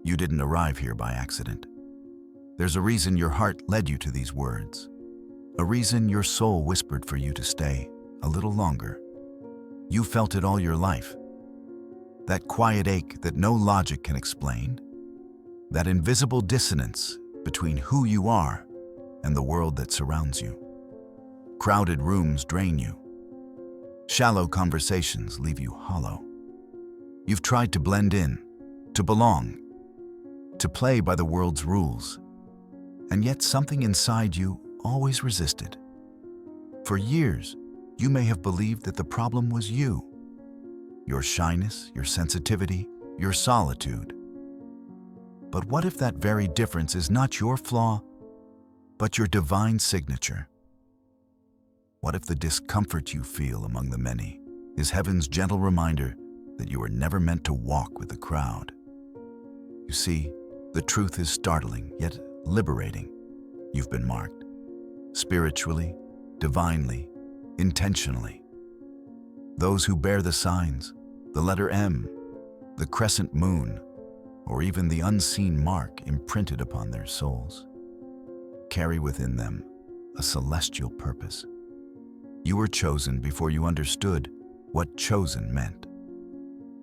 You didn't arrive here by accident. There's a reason your heart led you to these words, a reason your soul whispered for you to stay a little longer. You felt it all your life. That quiet ache that no logic can explain, that invisible dissonance between who you are and the world that surrounds you. Crowded rooms drain you. Shallow conversations leave you hollow. You've tried to blend in, to belong, to play by the world's rules, and yet something inside you always resisted. For years, you may have believed that the problem was you, your shyness, your sensitivity, your solitude. But what if that very difference is not your flaw, but your divine signature? What if the discomfort you feel among the many is heaven's gentle reminder that you were never meant to walk with the crowd? You see, the truth is startling, yet liberating. You've been marked, spiritually, divinely, intentionally. Those who bear the signs, the letter M, the crescent moon, or even the unseen mark imprinted upon their souls, carry within them a celestial purpose. You were chosen before you understood what chosen meant.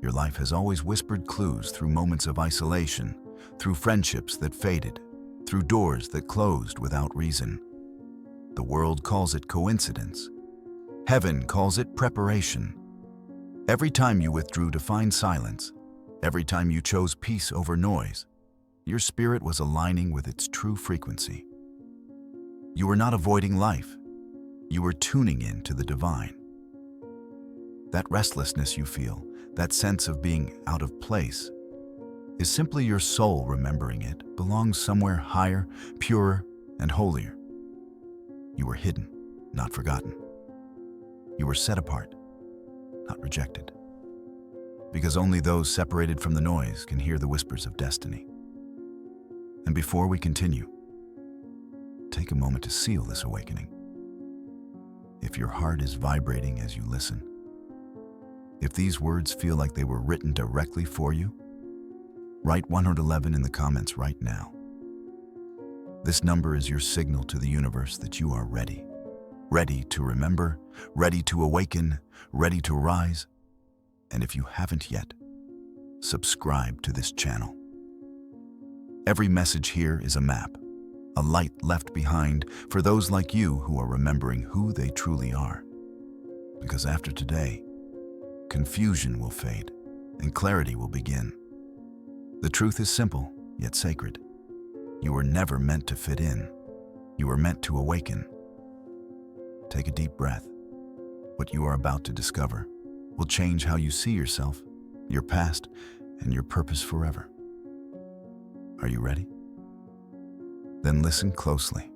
Your life has always whispered clues through moments of isolation, through friendships that faded, through doors that closed without reason. The world calls it coincidence. Heaven calls it preparation. Every time you withdrew to find silence, every time you chose peace over noise, your spirit was aligning with its true frequency. You were not avoiding life. You were tuning in to the divine. That restlessness you feel, that sense of being out of place, is simply your soul remembering it belongs somewhere higher, purer, and holier. You were hidden, not forgotten. You were set apart, not rejected. Because only those separated from the noise can hear the whispers of destiny. And before we continue, take a moment to seal this awakening. If your heart is vibrating as you listen, if these words feel like they were written directly for you, write 111 in the comments right now. This number is your signal to the universe that you are ready. Ready to remember, ready to awaken, ready to rise. And if you haven't yet, subscribe to this channel. Every message here is a map, a light left behind for those like you who are remembering who they truly are. Because after today, confusion will fade and clarity will begin. The truth is simple, yet sacred. You were never meant to fit in. You were meant to awaken. Take a deep breath. What you are about to discover will change how you see yourself, your past, and your purpose forever. Are you ready? Then listen closely.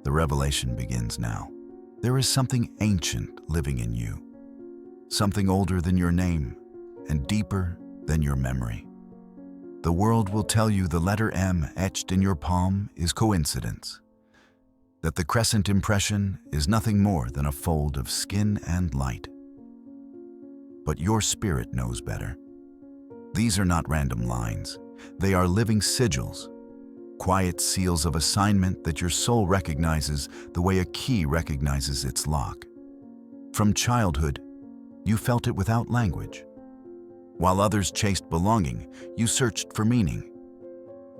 The revelation begins now. There is something ancient living in you, something older than your name and deeper than your memory. The world will tell you the letter M etched in your palm is coincidence, that the crescent impression is nothing more than a fold of skin and light. But your spirit knows better. These are not random lines. They are living sigils, quiet seals of assignment that your soul recognizes the way a key recognizes its lock. From childhood, you felt it without language. While others chased belonging, you searched for meaning.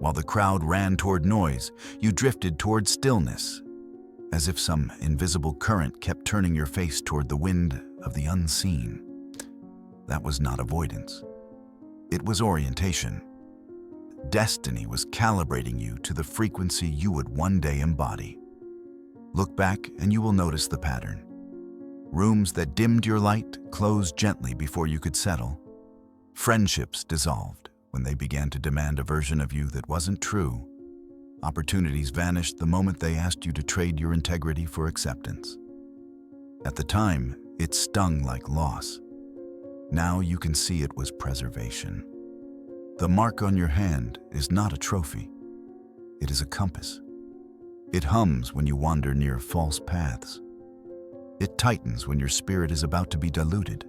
While the crowd ran toward noise, you drifted toward stillness, as if some invisible current kept turning your face toward the wind of the unseen. That was not avoidance. It was orientation. Destiny was calibrating you to the frequency you would one day embody. Look back and you will notice the pattern. Rooms that dimmed your light closed gently before you could settle. Friendships dissolved when they began to demand a version of you that wasn't true. Opportunities vanished the moment they asked you to trade your integrity for acceptance. At the time, it stung like loss. Now you can see it was preservation. The mark on your hand is not a trophy. It is a compass. It hums when you wander near false paths. It tightens when your spirit is about to be diluted.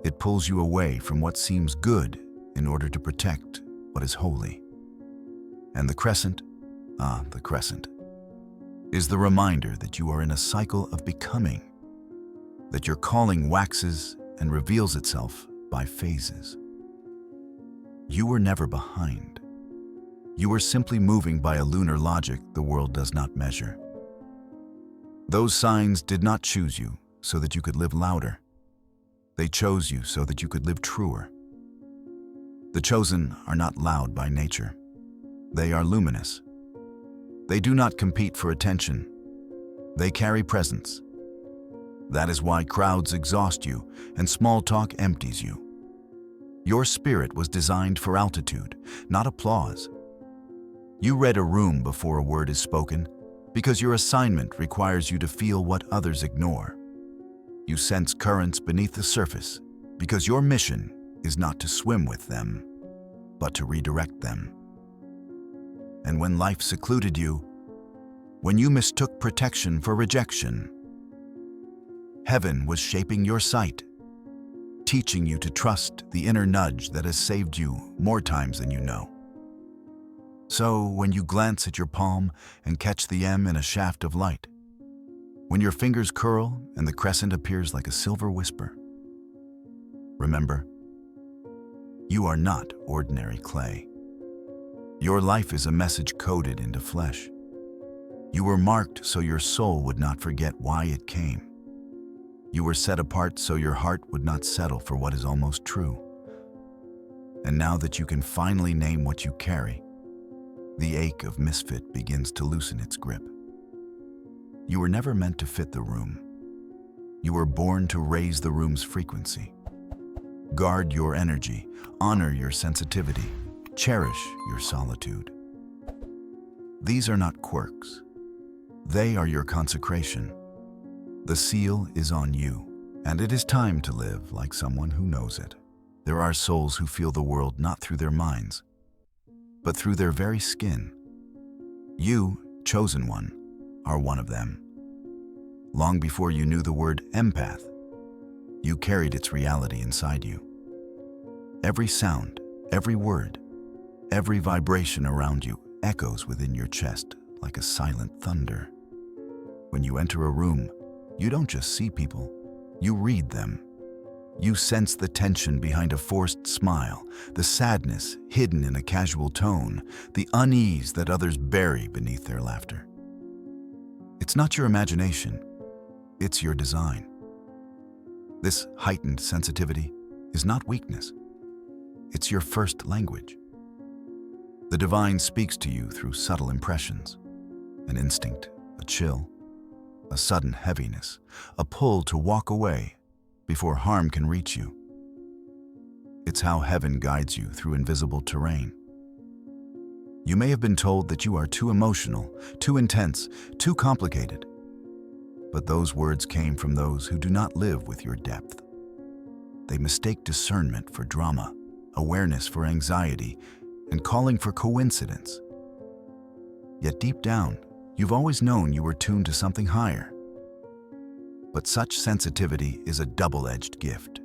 It pulls you away from what seems good in order to protect what is holy. And the crescent, the crescent, is the reminder that you are in a cycle of becoming, that your calling waxes and reveals itself by phases. You were never behind. You were simply moving by a lunar logic the world does not measure. Those signs did not choose you so that you could live louder. They chose you so that you could live truer. The chosen are not loud by nature. They are luminous. They do not compete for attention. They carry presence. That is why crowds exhaust you and small talk empties you. Your spirit was designed for altitude, not applause. You read a room before a word is spoken because your assignment requires you to feel what others ignore. You sense currents beneath the surface because your mission is not to swim with them, but to redirect them. And when life secluded you, when you mistook protection for rejection, heaven was shaping your sight, teaching you to trust the inner nudge that has saved you more times than you know. So when you glance at your palm and catch the M in a shaft of light, when your fingers curl and the crescent appears like a silver whisper, remember, you are not ordinary clay. Your life is a message coded into flesh. You were marked so your soul would not forget why it came. You were set apart so your heart would not settle for what is almost true. And now that you can finally name what you carry, the ache of misfit begins to loosen its grip. You were never meant to fit the room. You were born to raise the room's frequency. Guard your energy, honor your sensitivity, cherish your solitude. These are not quirks. They are your consecration. The seal is on you, and it is time to live like someone who knows it. There are souls who feel the world not through their minds, but through their very skin. You, chosen one, are one of them. Long before you knew the word empath, you carried its reality inside you. Every sound, every word, every vibration around you echoes within your chest like a silent thunder. When you enter a room, you don't just see people, you read them. You sense the tension behind a forced smile, the sadness hidden in a casual tone, the unease that others bury beneath their laughter. It's not your imagination, it's your design. This heightened sensitivity is not weakness, it's your first language. The divine speaks to you through subtle impressions, an instinct, a chill, a sudden heaviness, a pull to walk away before harm can reach you. It's how heaven guides you through invisible terrain. You may have been told that you are too emotional, too intense, too complicated, but those words came from those who do not live with your depth. They mistake discernment for drama, awareness for anxiety, and calling for coincidence. Yet deep down, you've always known you were tuned to something higher. But such sensitivity is a double-edged gift.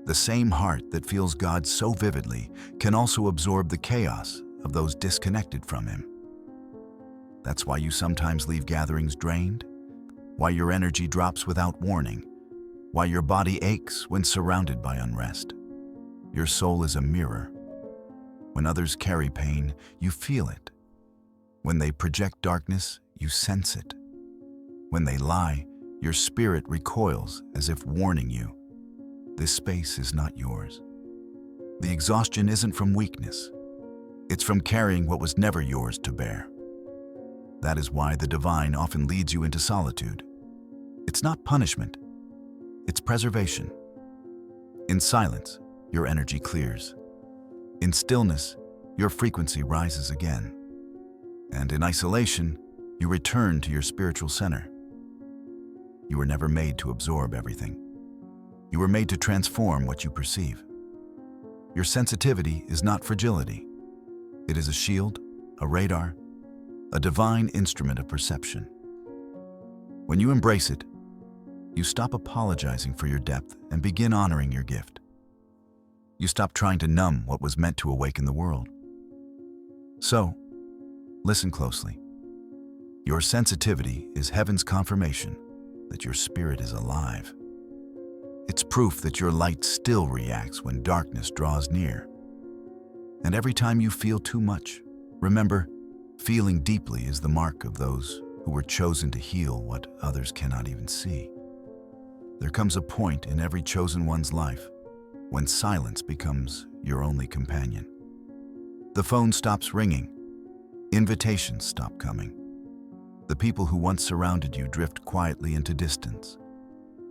The same heart that feels God so vividly can also absorb the chaos of those disconnected from Him. That's why you sometimes leave gatherings drained, why your energy drops without warning, why your body aches when surrounded by unrest. Your soul is a mirror. When others carry pain, you feel it. When they project darkness, you sense it. When they lie, your spirit recoils as if warning you, this space is not yours. The exhaustion isn't from weakness. It's from carrying what was never yours to bear. That is why the divine often leads you into solitude. It's not punishment, it's preservation. In silence, your energy clears. In stillness, your frequency rises again. And in isolation, you return to your spiritual center. You were never made to absorb everything. You were made to transform what you perceive. Your sensitivity is not fragility. It is a shield, a radar, a divine instrument of perception. When you embrace it, you stop apologizing for your depth and begin honoring your gift. You stop trying to numb what was meant to awaken the world. So, listen closely. Your sensitivity is heaven's confirmation that your spirit is alive. It's proof that your light still reacts when darkness draws near. And every time you feel too much, remember, feeling deeply is the mark of those who were chosen to heal what others cannot even see. There comes a point in every chosen one's life when silence becomes your only companion. The phone stops ringing, invitations stop coming. The people who once surrounded you drift quietly into distance,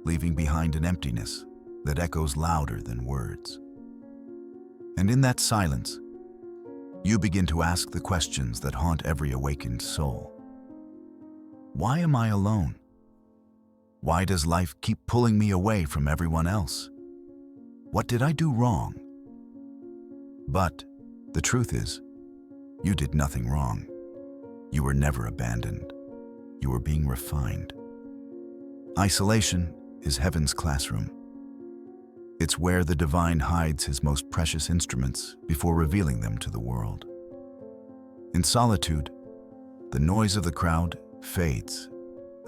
leaving behind an emptiness that echoes louder than words. And in that silence, you begin to ask the questions that haunt every awakened soul. Why am I alone? Why does life keep pulling me away from everyone else? What did I do wrong? But the truth is, you did nothing wrong. You were never abandoned. You were being refined. Isolation is heaven's classroom. It's where the divine hides his most precious instruments before revealing them to the world. In solitude, the noise of the crowd fades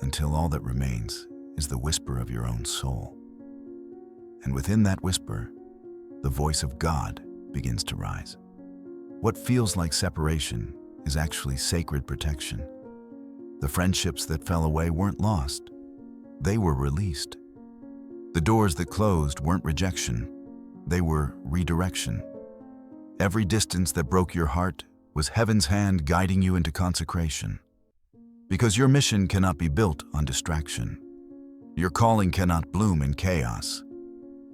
until all that remains is the whisper of your own soul. And within that whisper, the voice of God begins to rise. What feels like separation is actually sacred protection. The friendships that fell away weren't lost. They were released. The doors that closed weren't rejection. They were redirection. Every distance that broke your heart was heaven's hand guiding you into consecration. Because your mission cannot be built on distraction. Your calling cannot bloom in chaos.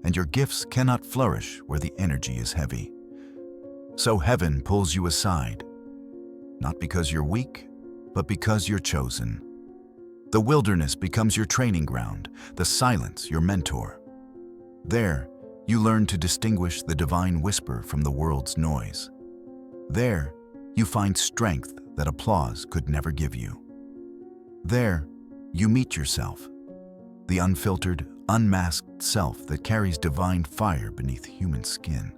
And your gifts cannot flourish where the energy is heavy. So heaven pulls you aside, not because you're weak, but because you're chosen. The wilderness becomes your training ground, the silence your mentor. There, you learn to distinguish the divine whisper from the world's noise. There, you find strength that applause could never give you. There, you meet yourself, the unfiltered, unmasked self that carries divine fire beneath human skin.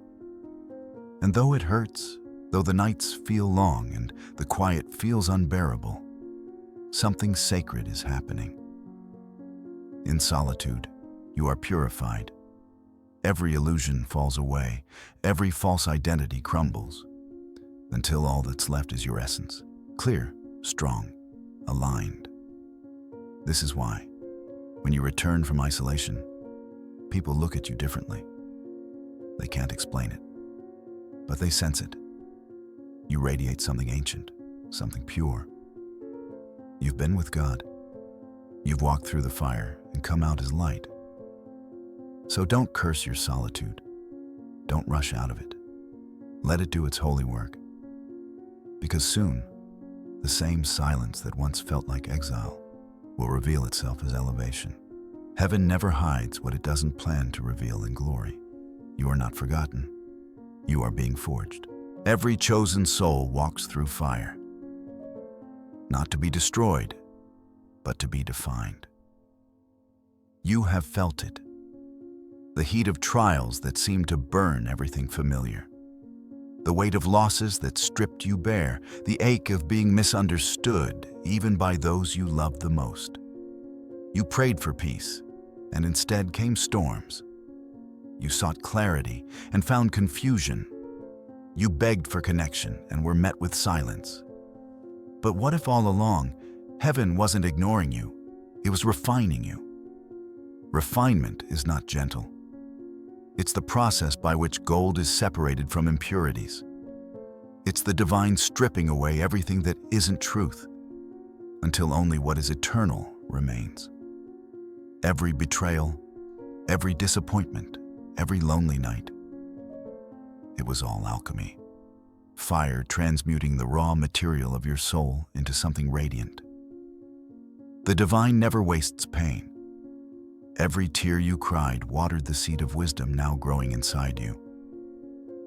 And though it hurts, though the nights feel long and the quiet feels unbearable, something sacred is happening. In solitude, you are purified. Every illusion falls away, every false identity crumbles, until all that's left is your essence, clear, strong, aligned. This is why, when you return from isolation, people look at you differently. They can't explain it, but they sense it. You radiate something ancient, something pure. You've been with God. You've walked through the fire and come out as light. So don't curse your solitude. Don't rush out of it. Let it do its holy work. Because soon, the same silence that once felt like exile will reveal itself as elevation. Heaven never hides what it doesn't plan to reveal in glory. You are not forgotten. You are being forged. Every chosen soul walks through fire, not to be destroyed, but to be defined. You have felt it, the heat of trials that seemed to burn everything familiar, the weight of losses that stripped you bare, the ache of being misunderstood even by those you loved the most. You prayed for peace, and instead came storms. You sought clarity and found confusion. You begged for connection and were met with silence. But what if all along, heaven wasn't ignoring you, it was refining you? Refinement is not gentle. It's the process by which gold is separated from impurities. It's the divine stripping away everything that isn't truth, until only what is eternal remains. Every betrayal, every disappointment, every lonely night, it was all alchemy. Fire transmuting the raw material of your soul into something radiant. The divine never wastes pain. Every tear you cried watered the seed of wisdom now growing inside you.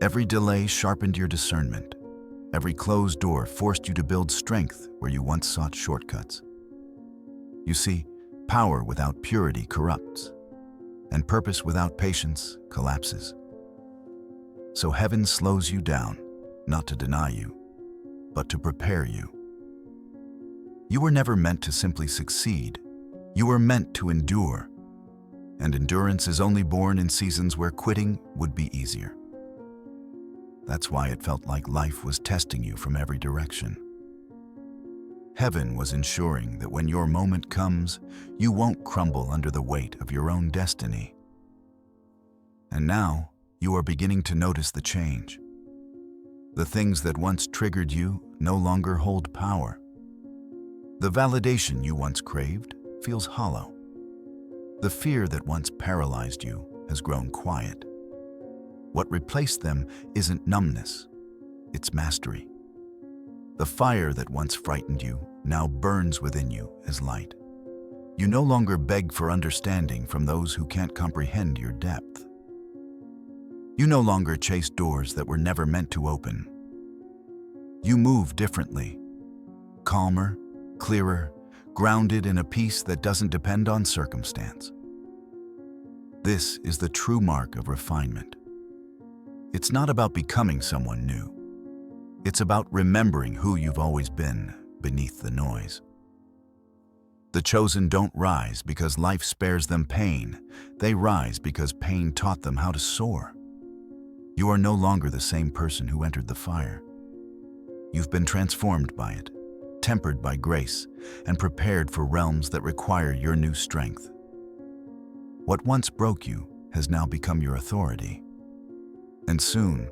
Every delay sharpened your discernment. Every closed door forced you to build strength where you once sought shortcuts. You see, power without purity corrupts, and purpose without patience collapses. So heaven slows you down, not to deny you, but to prepare you. You were never meant to simply succeed. You were meant to endure. And endurance is only born in seasons where quitting would be easier. That's why it felt like life was testing you from every direction. Heaven was ensuring that when your moment comes, you won't crumble under the weight of your own destiny. And now, you are beginning to notice the change. The things that once triggered you no longer hold power. The validation you once craved feels hollow. The fear that once paralyzed you has grown quiet. What replaced them isn't numbness, it's mastery. The fire that once frightened you now burns within you as light. You no longer beg for understanding from those who can't comprehend your depth. You no longer chase doors that were never meant to open. You move differently, calmer, clearer, grounded in a peace that doesn't depend on circumstance. This is the true mark of refinement. It's not about becoming someone new. It's about remembering who you've always been beneath the noise. The chosen don't rise because life spares them pain. They rise because pain taught them how to soar. You are no longer the same person who entered the fire. You've been transformed by it, tempered by grace, and prepared for realms that require your new strength. What once broke you has now become your authority. And soon,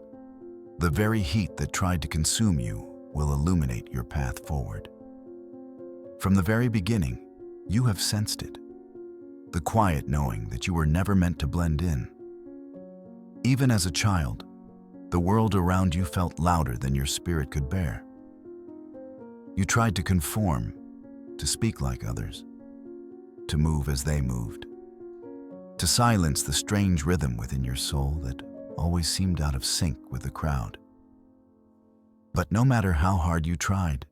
the very heat that tried to consume you will illuminate your path forward. From the very beginning, you have sensed it. The quiet knowing that you were never meant to blend in. Even as a child, the world around you felt louder than your spirit could bear. You tried to conform, to speak like others, to move as they moved, to silence the strange rhythm within your soul that always seemed out of sync with the crowd. But no matter how hard you tried,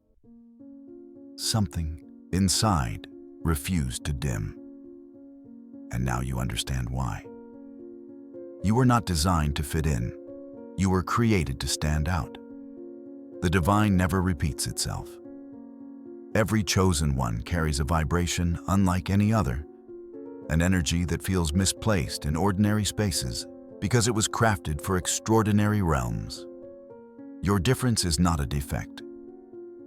something inside refused to dim. And now you understand why. You were not designed to fit in. You were created to stand out. The divine never repeats itself. Every chosen one carries a vibration unlike any other, an energy that feels misplaced in ordinary spaces because it was crafted for extraordinary realms. Your difference is not a defect.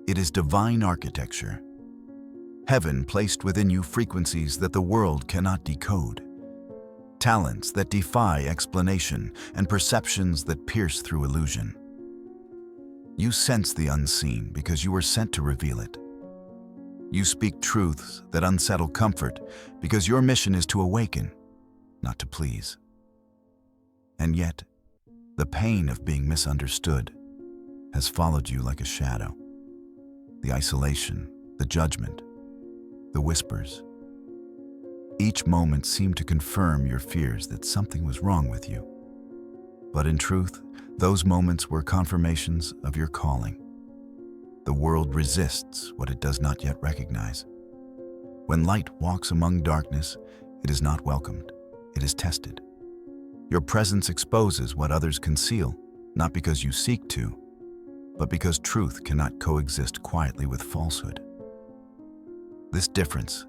It is divine architecture. Heaven placed within you frequencies that the world cannot decode, talents that defy explanation, and perceptions that pierce through illusion. You sense the unseen because you were sent to reveal it. You speak truths that unsettle comfort because your mission is to awaken, not to please. And yet, the pain of being misunderstood has followed you like a shadow. The isolation, the judgment, the whispers. Each moment seemed to confirm your fears that something was wrong with you. But in truth, those moments were confirmations of your calling. The world resists what it does not yet recognize. When light walks among darkness, it is not welcomed, it is tested. Your presence exposes what others conceal, not because you seek to, but because truth cannot coexist quietly with falsehood. This difference,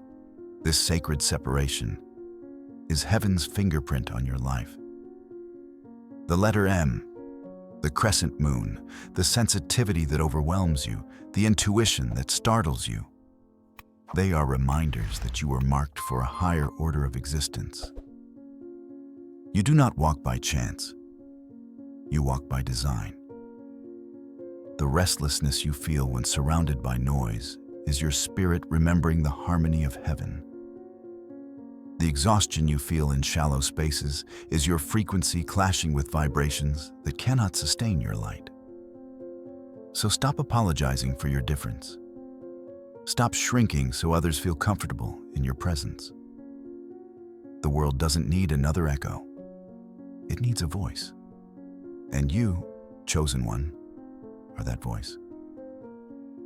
this sacred separation, is heaven's fingerprint on your life. The letter M, the crescent moon, the sensitivity that overwhelms you, the intuition that startles you. They are reminders that you were marked for a higher order of existence. You do not walk by chance. You walk by design. The restlessness you feel when surrounded by noise is your spirit remembering the harmony of heaven. The exhaustion you feel in shallow spaces is your frequency clashing with vibrations that cannot sustain your light. So stop apologizing for your difference. Stop shrinking so others feel comfortable in your presence. The world doesn't need another echo. It needs a voice. And you, chosen one, are that voice.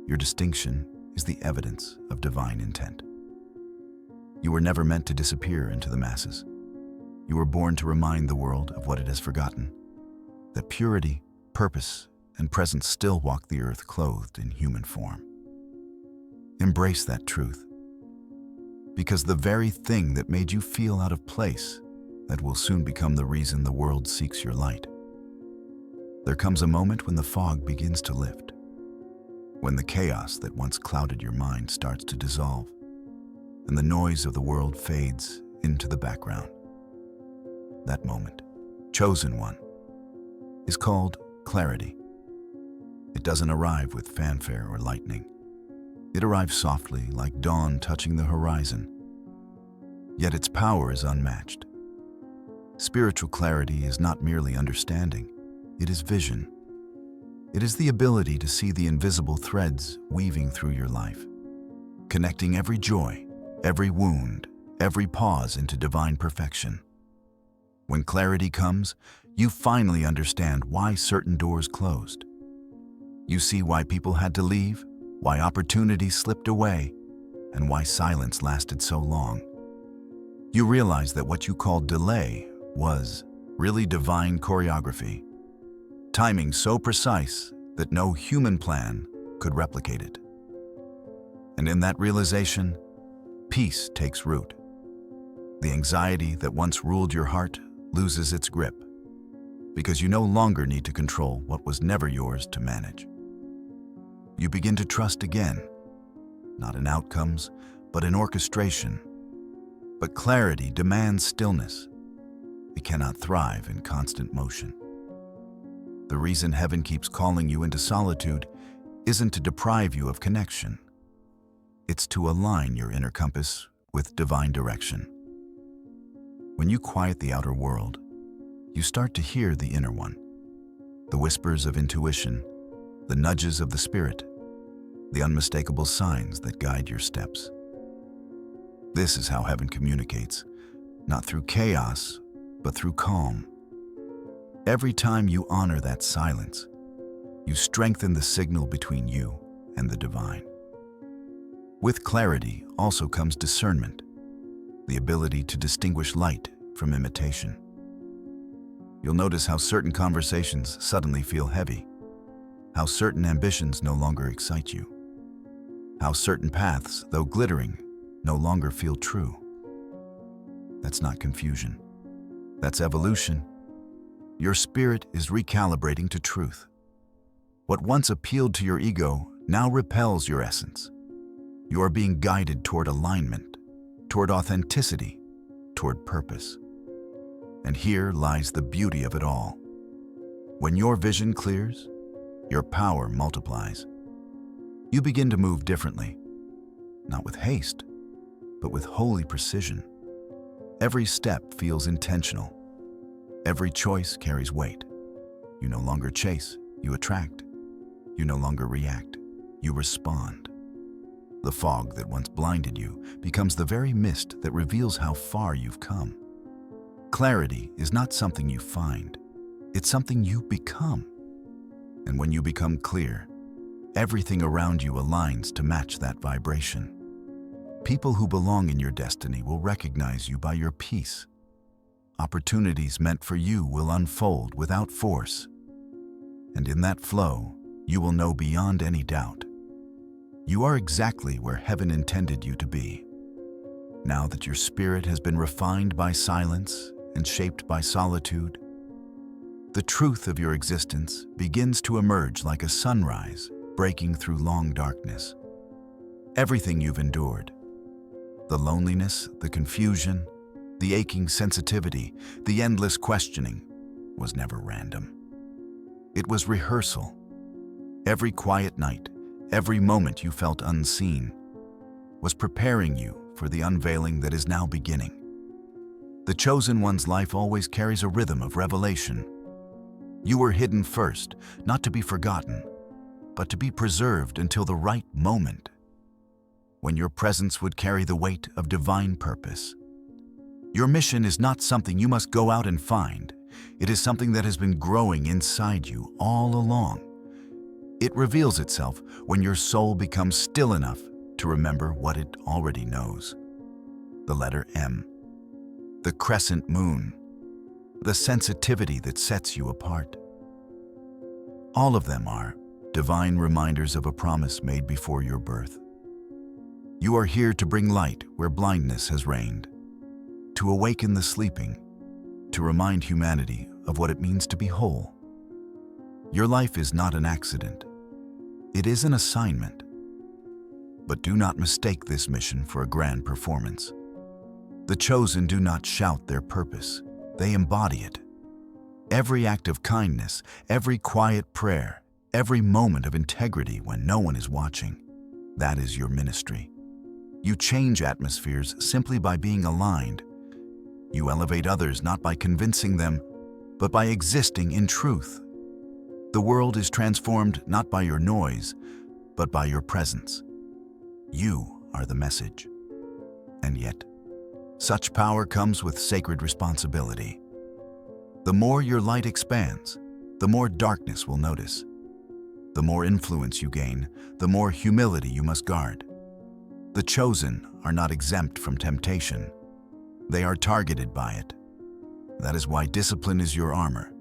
Your distinction is the evidence of divine intent. You were never meant to disappear into the masses. You were born to remind the world of what it has forgotten, that purity, purpose, and presence still walk the earth clothed in human form. Embrace that truth, because the very thing that made you feel out of place, that will soon become the reason the world seeks your light. There comes a moment when the fog begins to lift, when the chaos that once clouded your mind starts to dissolve, and the noise of the world fades into the background. That moment, chosen one, is called clarity. It doesn't arrive with fanfare or lightning. It arrives softly, like dawn touching the horizon. Yet its power is unmatched. Spiritual clarity is not merely understanding, it is vision. It is the ability to see the invisible threads weaving through your life, connecting every joy, every wound, every pause into divine perfection. When clarity comes, you finally understand why certain doors closed. You see why people had to leave, why opportunities slipped away, and why silence lasted so long. You realize that what you called delay was really divine choreography, timing so precise that no human plan could replicate it. And in that realization, peace takes root. The anxiety that once ruled your heart loses its grip, because you no longer need to control what was never yours to manage. You begin to trust again, not in outcomes, but in orchestration. But clarity demands stillness. It cannot thrive in constant motion. The reason heaven keeps calling you into solitude isn't to deprive you of connection. It's to align your inner compass with divine direction. When you quiet the outer world, you start to hear the inner one, the whispers of intuition, the nudges of the spirit, the unmistakable signs that guide your steps. This is how heaven communicates, not through chaos, but through calm. Every time you honor that silence, you strengthen the signal between you and the divine. With clarity also comes discernment, the ability to distinguish light from imitation. You'll notice how certain conversations suddenly feel heavy, how certain ambitions no longer excite you, how certain paths, though glittering, no longer feel true. That's not confusion. That's evolution. Your spirit is recalibrating to truth. What once appealed to your ego now repels your essence. You are being guided toward alignment, toward authenticity, toward purpose. And here lies the beauty of it all. When your vision clears, your power multiplies. You begin to move differently, not with haste, but with holy precision. Every step feels intentional. Every choice carries weight. You no longer chase, you attract. You no longer react, you respond. The fog that once blinded you becomes the very mist that reveals how far you've come. Clarity is not something you find, it's something you become. And when you become clear, everything around you aligns to match that vibration. People who belong in your destiny will recognize you by your peace. Opportunities meant for you will unfold without force. And in that flow, you will know beyond any doubt. You are exactly where heaven intended you to be. Now that your spirit has been refined by silence and shaped by solitude, the truth of your existence begins to emerge like a sunrise breaking through long darkness. Everything you've endured, the loneliness, the confusion, the aching sensitivity, the endless questioning, was never random. It was rehearsal. Every quiet night, every moment you felt unseen, was preparing you for the unveiling that is now beginning. The chosen one's life always carries a rhythm of revelation. You were hidden first, not to be forgotten, but to be preserved until the right moment, when your presence would carry the weight of divine purpose. Your mission is not something you must go out and find. It is something that has been growing inside you all along. It reveals itself when your soul becomes still enough to remember what it already knows. The letter M, the crescent moon, the sensitivity that sets you apart. All of them are divine reminders of a promise made before your birth. You are here to bring light where blindness has reigned, to awaken the sleeping, to remind humanity of what it means to be whole. Your life is not an accident. It is an assignment. But do not mistake this mission for a grand performance. The chosen do not shout their purpose. They embody it. Every act of kindness, every quiet prayer, every moment of integrity when no one is watching, that is your ministry. You change atmospheres simply by being aligned. You elevate others not by convincing them, but by existing in truth. The world is transformed not by your noise, but by your presence. You are the message. And yet, such power comes with sacred responsibility. The more your light expands, the more darkness will notice. The more influence you gain, the more humility you must guard. The chosen are not exempt from temptation. They are targeted by it. That is why discipline is your armor,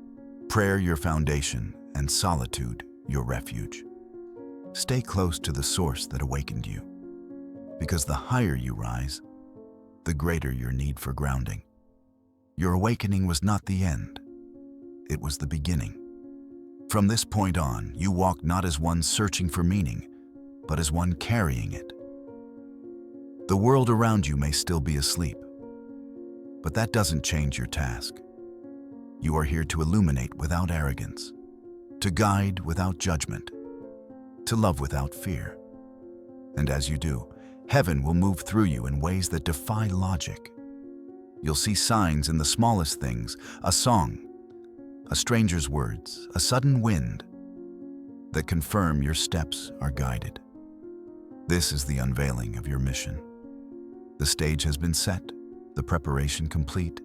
prayer your foundation, and solitude your refuge. Stay close to the source that awakened you, because the higher you rise, the greater your need for grounding. Your awakening was not the end. It was the beginning. From this point on, you walk not as one searching for meaning, but as one carrying it. The world around you may still be asleep, but that doesn't change your task. You are here to illuminate without arrogance, to guide without judgment, to love without fear. And as you do, heaven will move through you in ways that defy logic. You'll see signs in the smallest things, a song, a stranger's words, a sudden wind, that confirm your steps are guided. This is the unveiling of your mission. The stage has been set, the preparation complete,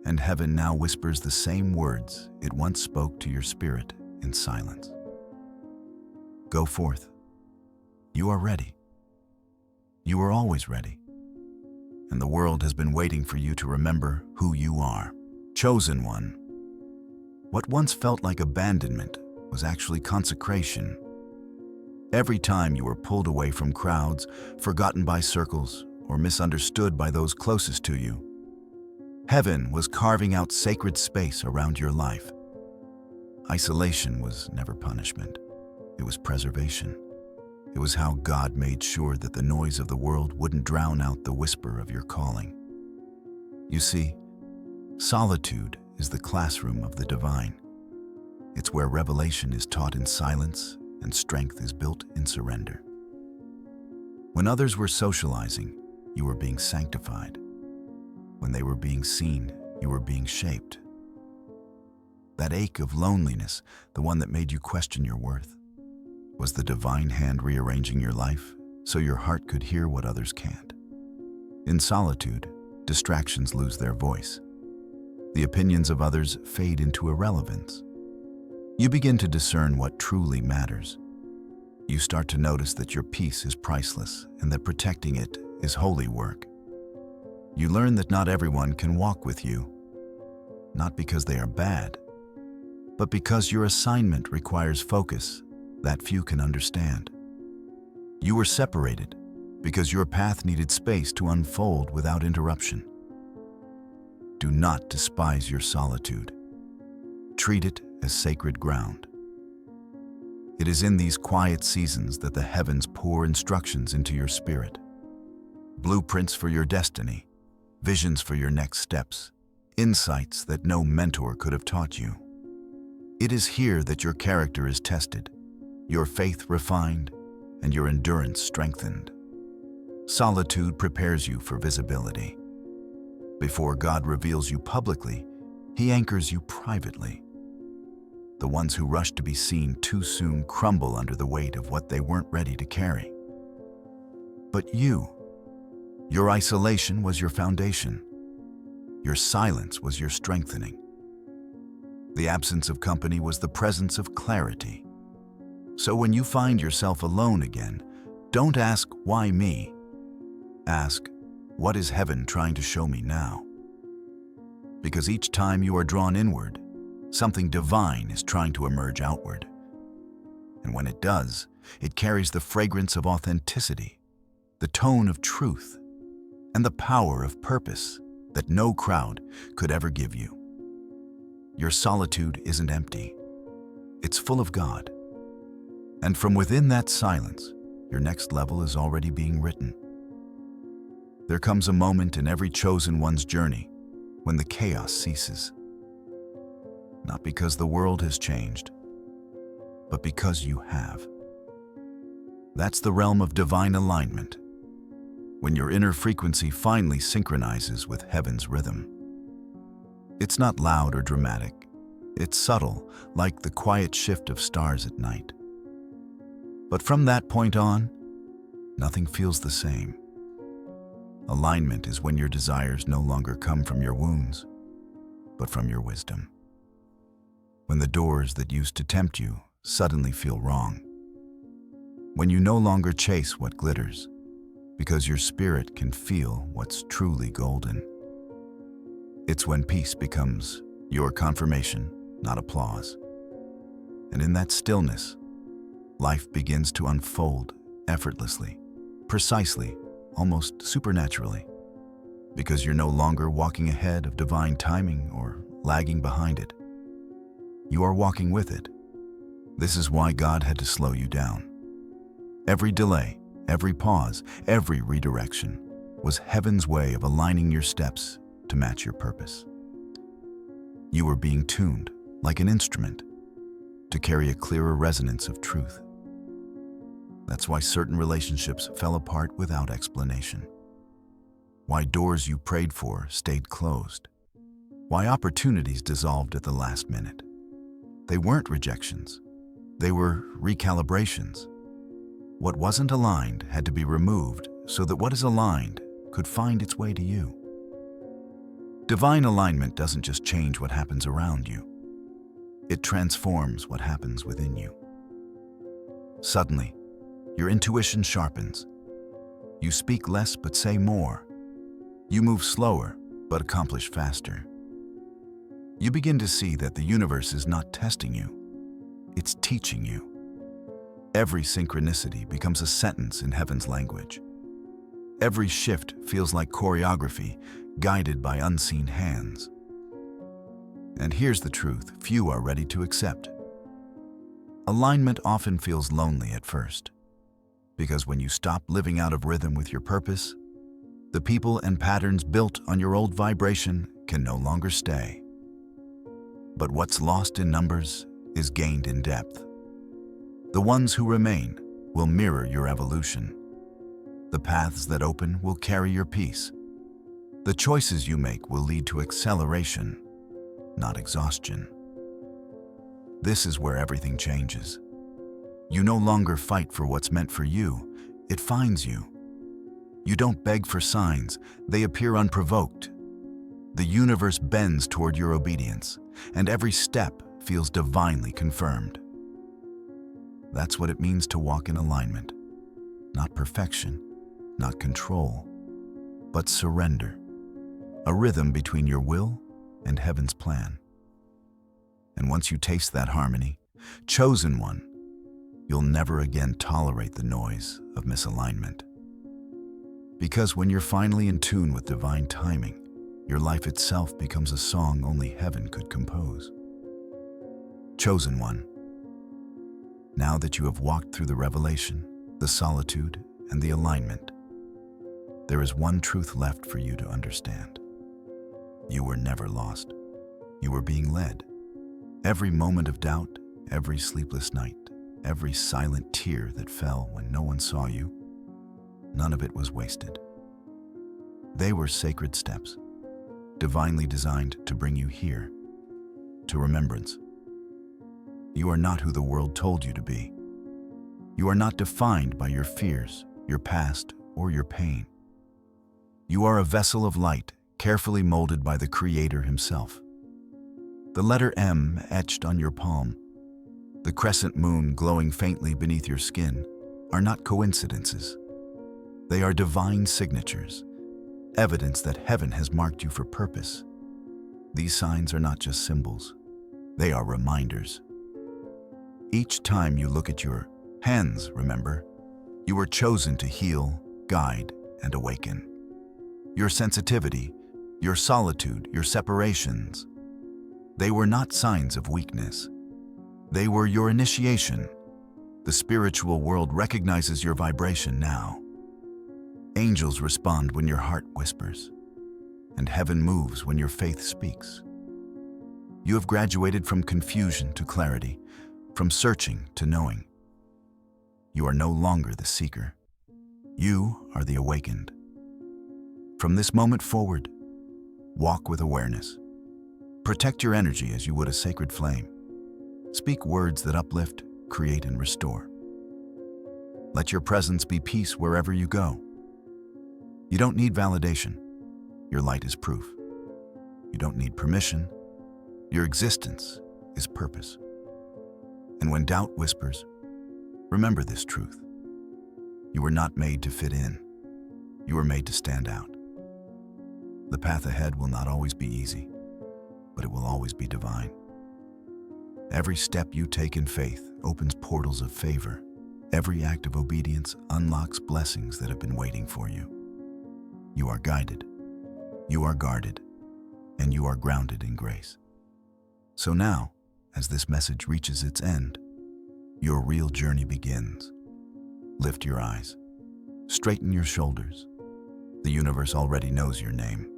and heaven now whispers the same words it once spoke to your spirit in silence. Go forth. You are ready. You are always ready. And the world has been waiting for you to remember who you are. Chosen one. What once felt like abandonment was actually consecration. Every time you were pulled away from crowds, forgotten by circles, or misunderstood by those closest to you, heaven was carving out sacred space around your life. Isolation was never punishment. It was preservation. It was how God made sure that the noise of the world wouldn't drown out the whisper of your calling. You see, solitude is the classroom of the divine. It's where revelation is taught in silence and strength is built in surrender. When others were socializing, you were being sanctified. When they were being seen, you were being shaped. That ache of loneliness, the one that made you question your worth, was the divine hand rearranging your life so your heart could hear what others can't. In solitude, distractions lose their voice. The opinions of others fade into irrelevance. You begin to discern what truly matters. You start to notice that your peace is priceless and that protecting it is holy work. You learn that not everyone can walk with you, not because they are bad, but because your assignment requires focus that few can understand. You were separated because your path needed space to unfold without interruption. Do not despise your solitude. Treat it as sacred ground. It is in these quiet seasons that the heavens pour instructions into your spirit. Blueprints for your destiny, visions for your next steps, insights that no mentor could have taught you. It is here that your character is tested, your faith refined, and your endurance strengthened. Solitude prepares you for visibility. Before God reveals you publicly, He anchors you privately. The ones who rush to be seen too soon crumble under the weight of what they weren't ready to carry. But your isolation was your foundation. Your silence was your strengthening. The absence of company was the presence of clarity. So when you find yourself alone again, don't ask, "Why me?" Ask, "What is heaven trying to show me now?" Because each time you are drawn inward, something divine is trying to emerge outward. And when it does, it carries the fragrance of authenticity, the tone of truth, and the power of purpose that no crowd could ever give you. Your solitude isn't empty. It's full of God. And from within that silence, your next level is already being written. There comes a moment in every chosen one's journey when the chaos ceases. Not because the world has changed, but because you have. That's the realm of divine alignment, when your inner frequency finally synchronizes with heaven's rhythm. It's not loud or dramatic. It's subtle, like the quiet shift of stars at night. But from that point on, nothing feels the same. Alignment is when your desires no longer come from your wounds, but from your wisdom. When the doors that used to tempt you suddenly feel wrong. When you no longer chase what glitters, because your spirit can feel what's truly golden. It's when peace becomes your confirmation, not applause. And in that stillness, life begins to unfold effortlessly, precisely, almost supernaturally, because you're no longer walking ahead of divine timing or lagging behind it. You are walking with it. This is why God had to slow you down. Every delay, every pause, every redirection was heaven's way of aligning your steps to match your purpose. You were being tuned, like an instrument, to carry a clearer resonance of truth. That's why certain relationships fell apart without explanation. Why doors you prayed for stayed closed. Why opportunities dissolved at the last minute. They weren't rejections. They were recalibrations. What wasn't aligned had to be removed so that what is aligned could find its way to you. Divine alignment doesn't just change what happens around you. It transforms what happens within you. Suddenly, your intuition sharpens. You speak less but say more. You move slower but accomplish faster. You begin to see that the universe is not testing you. It's teaching you. Every synchronicity becomes a sentence in heaven's language. Every shift feels like choreography guided by unseen hands. And here's the truth few are ready to accept. Alignment often feels lonely at first, because when you stop living out of rhythm with your purpose, the people and patterns built on your old vibration can no longer stay. But what's lost in numbers is gained in depth. The ones who remain will mirror your evolution. The paths that open will carry your peace. The choices you make will lead to acceleration, not exhaustion. This is where everything changes. You no longer fight for what's meant for you, it finds you. You don't beg for signs, they appear unprovoked. The universe bends toward your obedience, and every step feels divinely confirmed. That's what it means to walk in alignment. Not perfection, not control, but surrender. A rhythm between your will and heaven's plan. And once you taste that harmony, chosen one, you'll never again tolerate the noise of misalignment. Because when you're finally in tune with divine timing, your life itself becomes a song only heaven could compose. Chosen one, now that you have walked through the revelation, the solitude, and the alignment, there is one truth left for you to understand. You were never lost. You were being led. Every moment of doubt, every sleepless night, every silent tear that fell when no one saw you, none of it was wasted. They were sacred steps, divinely designed to bring you here, to remembrance. You are not who the world told you to be. You are not defined by your fears, your past, or your pain. You are a vessel of light, carefully molded by the Creator Himself. The letter M etched on your palm, the crescent moon glowing faintly beneath your skin, are not coincidences. They are divine signatures, evidence that heaven has marked you for purpose. These signs are not just symbols, they are reminders. Each time you look at your hands, remember, you were chosen to heal, guide, and awaken. Your sensitivity, your solitude, your separations, they were not signs of weakness. They were your initiation. The spiritual world recognizes your vibration now. Angels respond when your heart whispers, and heaven moves when your faith speaks. You have graduated from confusion to clarity, from searching to knowing. You are no longer the seeker. You are the awakened. From this moment forward, walk with awareness. Protect your energy as you would a sacred flame. Speak words that uplift, create, and restore. Let your presence be peace wherever you go. You don't need validation. Your light is proof. You don't need permission. Your existence is purpose. And when doubt whispers, remember this truth. You were not made to fit in. You were made to stand out. The path ahead will not always be easy, but it will always be divine. Every step you take in faith opens portals of favor. Every act of obedience unlocks blessings that have been waiting for you. You are guided, you are guarded, and you are grounded in grace. So now, as this message reaches its end, your real journey begins. Lift your eyes, straighten your shoulders. The universe already knows your name.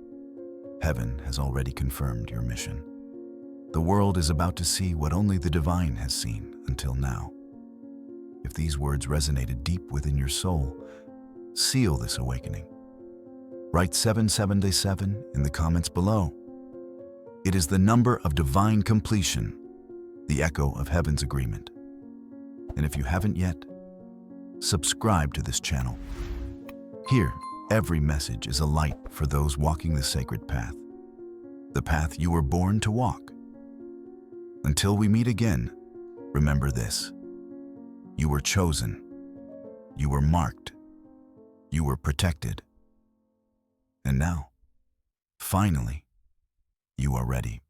Heaven has already confirmed your mission. The world is about to see what only the divine has seen until now. If these words resonated deep within your soul, seal this awakening. Write 777 in the comments below. It is the number of divine completion, the echo of heaven's agreement. And if you haven't yet, subscribe to this channel. Here, every message is a light for those walking the sacred path, the path you were born to walk. Until we meet again, remember this. You were chosen. You were marked. You were protected. And now, finally, you are ready.